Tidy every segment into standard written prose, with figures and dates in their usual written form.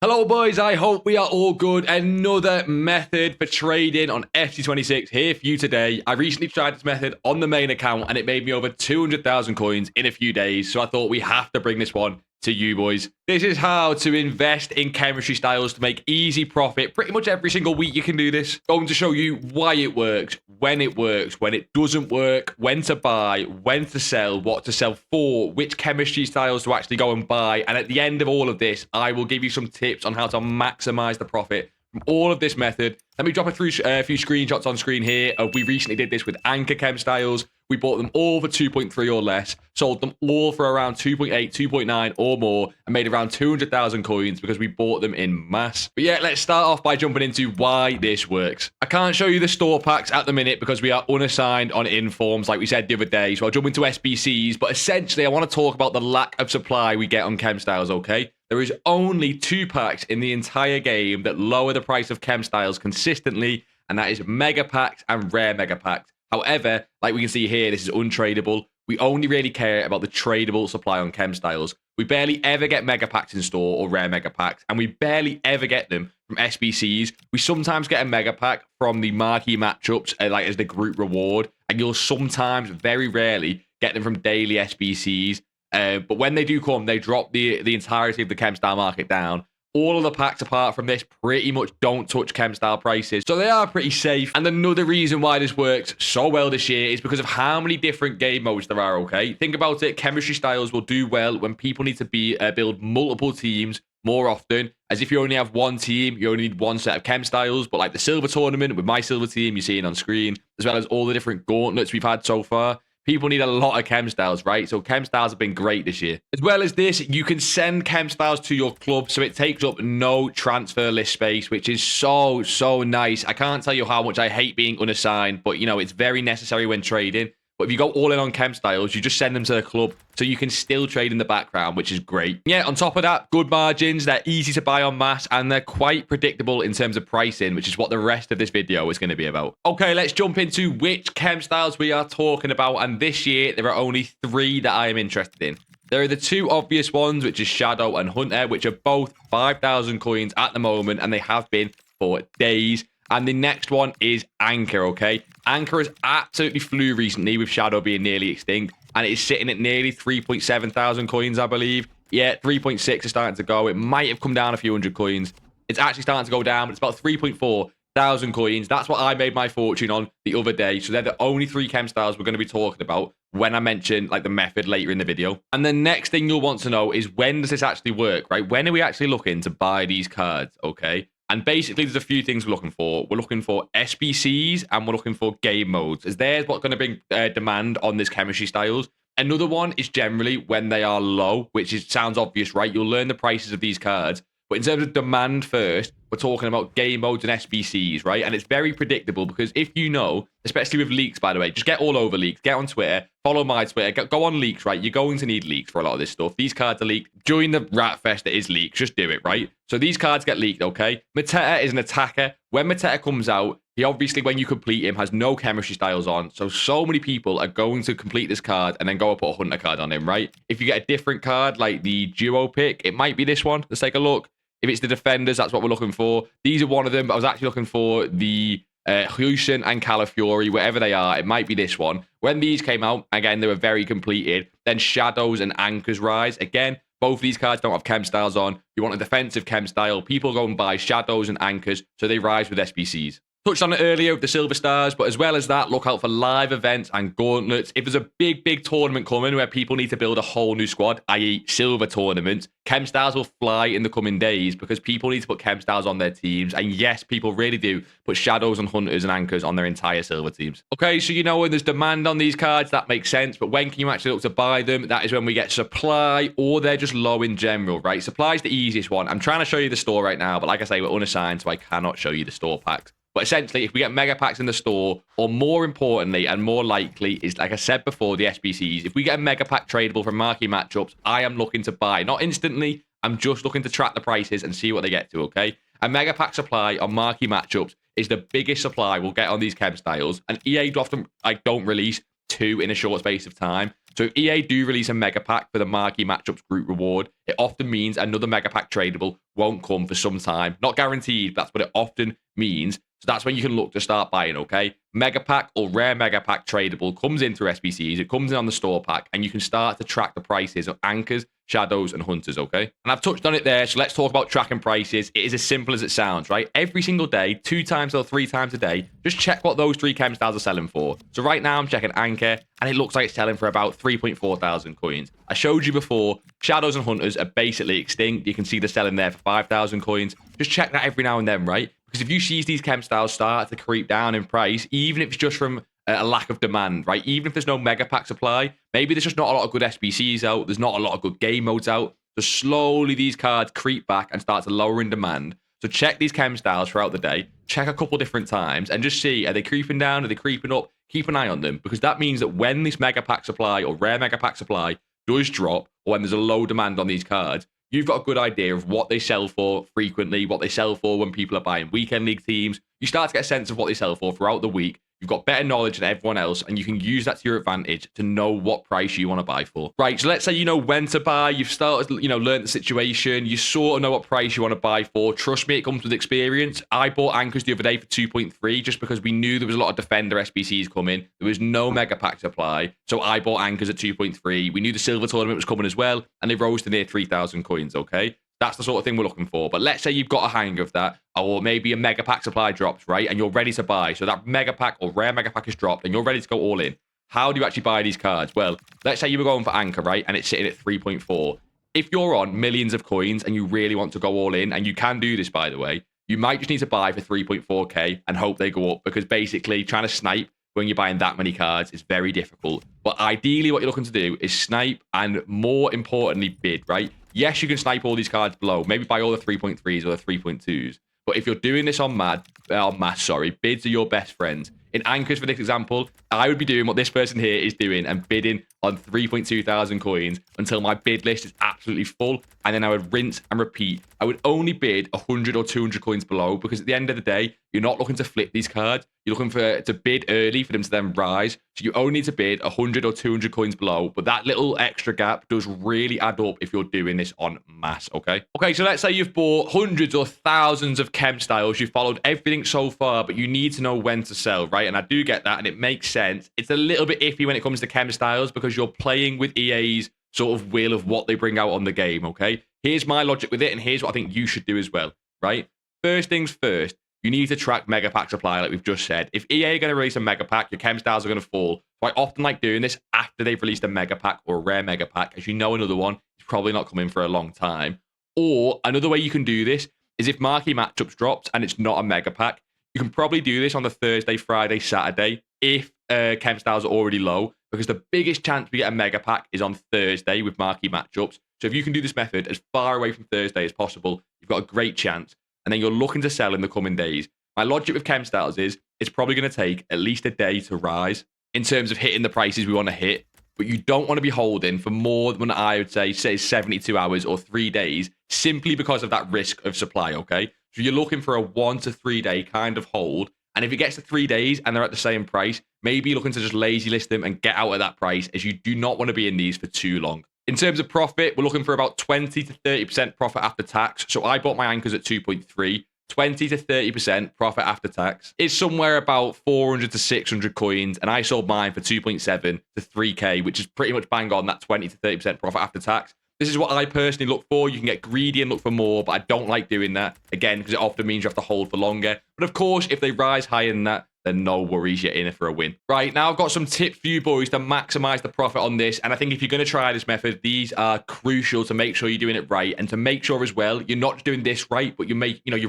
Hello boys, I hope we are all good. Another method for trading on FC26 here for you today. I recently tried this method on the main account and it made me over 200,000 coins in a few days. So I thought we have to bring this one to you boys. This is how to invest in chemistry styles to make easy profit. Pretty much every single week you can do this. Going to show you why it works, when it doesn't work, when to buy, when to sell, what to sell for, which chemistry styles to actually go and buy. And at the end of all of this, I will give you some tips on how to maximize the profit from all of this method. Let me drop a few screenshots on screen here. We recently did this with Anchor Chem styles. We bought them all for 2.3 or less, sold them all for around 2.8, 2.9 or more, and made around 200,000 coins because we bought them in mass. But yeah, let's start off by jumping into why this works. I can't show you the store packs at the minute because we are unassigned on informs like we said the other day, so I'll jump into SBCs, but essentially I want to talk about the lack of supply we get on chem styles, okay? There is only 2 packs in the entire game that lower the price of chem styles consistently, and that is mega packs and rare mega packs. However, like we can see here, this is untradeable. We only really care about the tradable supply on chem styles. We barely ever get mega packs in store or rare mega packs, and we barely ever get them from SBCs. We sometimes get a mega pack from the marquee matchups, like as the group reward, and you'll sometimes, very rarely, get them from daily SBCs. But when they do come, they drop the entirety of the chem style market down. All of the packs apart from this pretty much don't touch chem style prices, so they are pretty safe. And another reason why this works so well this year is because of how many different game modes there are, okay? Think about it, chemistry styles will do well when people need to build multiple teams more often, as if you only have one team, you only need one set of chem styles. But like the silver tournament with my silver team, you're seeing on screen, as well as all the different gauntlets we've had so far. People need a lot of chem styles, right? So chem styles have been great this year. As well as this, you can send chem styles to your club, so it takes up no transfer list space, which is so nice. I can't tell you how much I hate being unassigned, but you know, it's very necessary when trading. But if you go all in on chem styles, you just send them to the club so you can still trade in the background, which is great. Yeah, on top of that, good margins. They're easy to buy en masse and they're quite predictable in terms of pricing, which is what the rest of this video is going to be about. Okay, let's jump into which chem styles we are talking about. And this year, there are only 3 that I am interested in. There are the 2 obvious ones, which is Shadow and Hunter, which are both 5,000 coins at the moment, and they have been for days. And the next one is Anchor, okay? Anchor has absolutely flew recently with Shadow being nearly extinct. And it is sitting at nearly 3.7 thousand coins, I believe. Yeah, 3.6 is starting to go. It might have come down a few hundred coins. It's actually starting to go down, but it's about 3.4 thousand coins. That's what I made my fortune on the other day. So they're the only 3 chem styles we're going to be talking about when I mention like the method later in the video. And the next thing you'll want to know is, when does this actually work, right? When are we actually looking to buy these cards, okay? And basically, there's a few things we're looking for. We're looking for SBCs and we're looking for game modes, as there's what's going to bring demand on this chemistry styles. Another one is generally when they are low, which sounds obvious, right? You'll learn the prices of these cards. But in terms of demand first, we're talking about game modes and SBCs, right? And it's very predictable because if you know, especially with leaks, by the way, just get all over leaks, get on Twitter, follow my Twitter, go on leaks, right? You're going to need leaks for a lot of this stuff. These cards are leaked during the rat fest that is leaks. Just do it, right? So these cards get leaked, okay? Mateta is an attacker. When Mateta comes out, he obviously, when you complete him, has no chemistry styles on. So many people are going to complete this card and then go and put a Hunter card on him, right? If you get a different card, like the duo pick, it might be this one. Let's take a look. If it's the defenders, that's what we're looking for. These are one of them, but I was actually looking for the Fri Sun and Calafiori, wherever they are. It might be this one. When these came out, again, they were very completed. Then Shadows and Anchors rise. Again, both of these cards don't have chem styles on. You want a defensive chem style. People go and buy Shadows and Anchors, so they rise with SBCs. Touched on it earlier with the Silver Stars, but as well as that, look out for live events and gauntlets. If there's a big tournament coming where people need to build a whole new squad, i.e. silver tournaments, chem stars will fly in the coming days because people need to put chem stars on their teams. And yes, people really do put Shadows and Hunters and Anchors on their entire silver teams. Okay, so you know when there's demand on these cards, that makes sense. But when can you actually look to buy them? That is when we get supply, or they're just low in general, right? Supply is the easiest one. I'm trying to show you the store right now, but like I say, we're unassigned, so I cannot show you the store packs. But essentially, if we get mega packs in the store, or more importantly and more likely is, like I said before, the SBCs. If we get a mega pack tradable from marquee matchups, I am looking to buy. Not instantly, I'm just looking to track the prices and see what they get to, okay? A mega pack supply on marquee matchups is the biggest supply we'll get on these chem styles. And EA often don't release 2 in a short space of time. So if EA do release a mega pack for the marquee matchups group reward, it often means another mega pack tradable won't come for some time. Not guaranteed, but that's what it often means. So that's when you can look to start buying, okay? Mega pack or rare mega pack tradable comes in through SBCs. It comes in on the store pack, and you can start to track the prices of anchors, shadows, and hunters, okay? And I've touched on it there, so let's talk about tracking prices. It is as simple as it sounds, right? Every single day, 2 times or 3 times a day, just check what those 3 chem styles are selling for. So right now, I'm checking anchor, and it looks like it's selling for about 3.4 thousand coins. I showed you before, shadows and hunters are basically extinct. You can see they're selling there for 5,000 coins. Just check that every now and then, right? Because if you see these chem styles start to creep down in price, even if it's just from a lack of demand, right? Even if there's no mega pack supply, maybe there's just not a lot of good SBCs out. There's not a lot of good game modes out. So slowly these cards creep back and start to lower in demand. So check these chem styles throughout the day. Check a couple different times and just see, are they creeping down? Are they creeping up? Keep an eye on them, because that means that when this mega pack supply or rare mega pack supply does drop, or when there's a low demand on these cards, you've got a good idea of what they sell for frequently, what they sell for when people are buying weekend league teams. You start to get a sense of what they sell for throughout the week. You've got better knowledge than everyone else, and you can use that to your advantage to know what price you want to buy for. Right, so let's say you know when to buy. You've started, learned the situation. You sort of know what price you want to buy for. Trust me, it comes with experience. I bought anchors the other day for 2.3 just because we knew there was a lot of defender SBCs coming. There was no mega pack supply, so I bought anchors at 2.3. We knew the silver tournament was coming as well, and they rose to near 3,000 coins, okay? That's the sort of thing we're looking for. But let's say you've got a hang of that, or maybe a mega pack supply drops, right? And you're ready to buy. So that mega pack or rare mega pack has dropped, and you're ready to go all in. How do you actually buy these cards? Well, let's say you were going for anchor, right? And it's sitting at 3.4. If you're on millions of coins and you really want to go all in, and you can do this, by the way, you might just need to buy for 3.4k and hope they go up, because basically trying to snipe when you're buying that many cards is very difficult. But ideally, what you're looking to do is snipe and, more importantly, bid, right? Yes, you can snipe all these cards below. Maybe buy all the 3.3s or the 3.2s. But if you're doing this on bids are your best friends. In anchors, for this example, I would be doing what this person here is doing and bidding on 3.2 thousand coins until my bid list is absolutely full. And then I would rinse and repeat. I would only bid 100 or 200 coins below, because at the end of the day, you're not looking to flip these cards. You're looking to bid early for them to then rise. So you only need to bid 100 or 200 coins below. But that little extra gap does really add up if you're doing this on mass, okay? Okay, so let's say you've bought hundreds or thousands of chem styles. You've followed everything so far, but you need to know when to sell, right? And I do get that, and it makes sense. It's a little bit iffy when it comes to chem styles, because you're playing with EA's sort of will of what they bring out on the game, okay? Here's my logic with it, and here's what I think you should do as well, right? First things first, you need to track mega pack supply, like we've just said. If EA are going to release a mega pack, your chem styles are going to fall. So I often like doing this after they've released a mega pack or a rare mega pack, as you know another one is probably not coming for a long time. Or another way you can do this is if marquee matchups drops and it's not a mega pack, you can probably do this on the Thursday, Friday, Saturday if chem styles are already low, because the biggest chance we get a mega pack is on Thursday with marquee matchups. So if you can do this method as far away from Thursday as possible, you've got a great chance. And then you're looking to sell in the coming days. My logic with chem styles is it's probably going to take at least a day to rise in terms of hitting the prices we want to hit. But you don't want to be holding for more than, I would say 72 hours or 3 days, simply because of that risk of supply, okay? So you're looking for a 1 to 3 day kind of hold. And if it gets to 3 days and they're at the same price, maybe you're looking to just lazy list them and get out of that price, as you do not want to be in these for too long. In terms of profit, we're looking for about 20 to 30% profit after tax. So I bought my anchors at 2.3. 20 to 30% profit after tax is somewhere about 400 to 600 coins. And I sold mine for 2.7 to 3k, which is pretty much bang on that 20 to 30% profit after tax. This is what I personally look for. You can get greedy and look for more, but I don't like doing that, again, because it often means you have to hold for longer. But of course, if they rise higher than that, then no worries, you're in it for a win. Right, now I've got some tips for you boys to maximize the profit on this. And I think if you're going to try this method, these are crucial to make sure you're doing it right, and to make sure as well, you're not just doing this right, but you're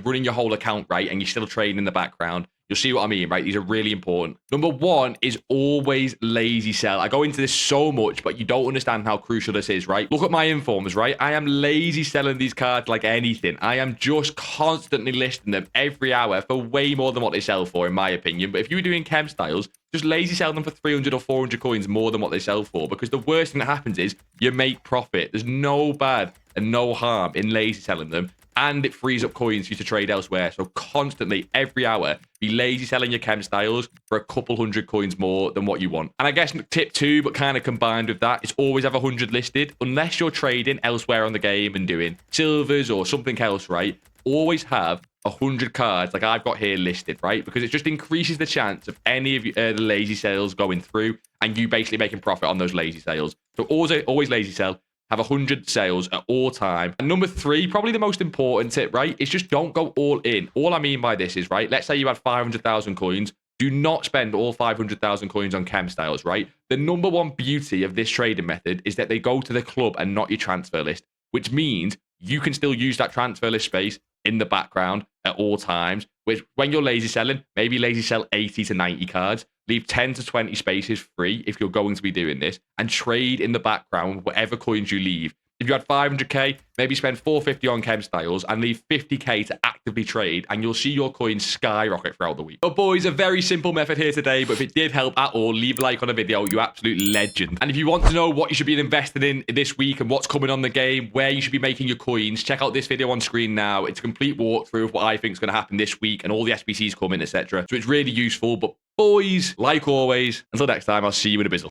running your whole account right, and you're still trading in the background. You'll see what I mean, right? These are really important. Number one is always lazy sell. I go into this so much, but you don't understand how crucial this is, right? Look at my informs, right? I am lazy selling these cards like anything. I am just constantly listing them every hour for way more than what they sell for, in my opinion. But if you were doing chem styles, just lazy sell them for 300 or 400 coins more than what they sell for, because the worst thing that happens is you make profit. There's no bad and no harm in lazy selling them. and it frees up coins for you to trade elsewhere. So constantly, every hour, be lazy selling your chem styles for a couple hundred coins more than what you want. And I guess tip 2, but kind of combined with that, is always have 100 listed. Unless you're trading elsewhere on the game and doing silvers or something else, right? Always have 100 cards like I've got here listed, right? Because it just increases the chance of any of the lazy sales going through and you basically making profit on those lazy sales. So always lazy sell. Have 100 sales at all time. And number 3, probably the most important tip, right? Is just don't go all in. All I mean by this is, right? Let's say you had 500,000 coins. Do not spend all 500,000 coins on chem styles, right? The number one beauty of this trading method is that they go to the club and not your transfer list, which means you can still use that transfer list space in the background at all times, which when you're lazy selling, maybe lazy sell 80 to 90 cards, leave 10 to 20 spaces free if you're going to be doing this, and trade in the background whatever coins you leave. If you had 500k, maybe spend 450 on chem styles and leave 50k to actively trade, and you'll see your coins skyrocket throughout the week. But boys, a very simple method here today, but if it did help at all, leave a like on the video. You absolute legend. And if you want to know what you should be invested in this week and what's coming on the game, where you should be making your coins, check out this video on screen now. It's a complete walkthrough of what I think is going to happen this week and all the SBCs coming, etc. So it's really useful. But boys, like always, until next time, I'll see you in a bizzle.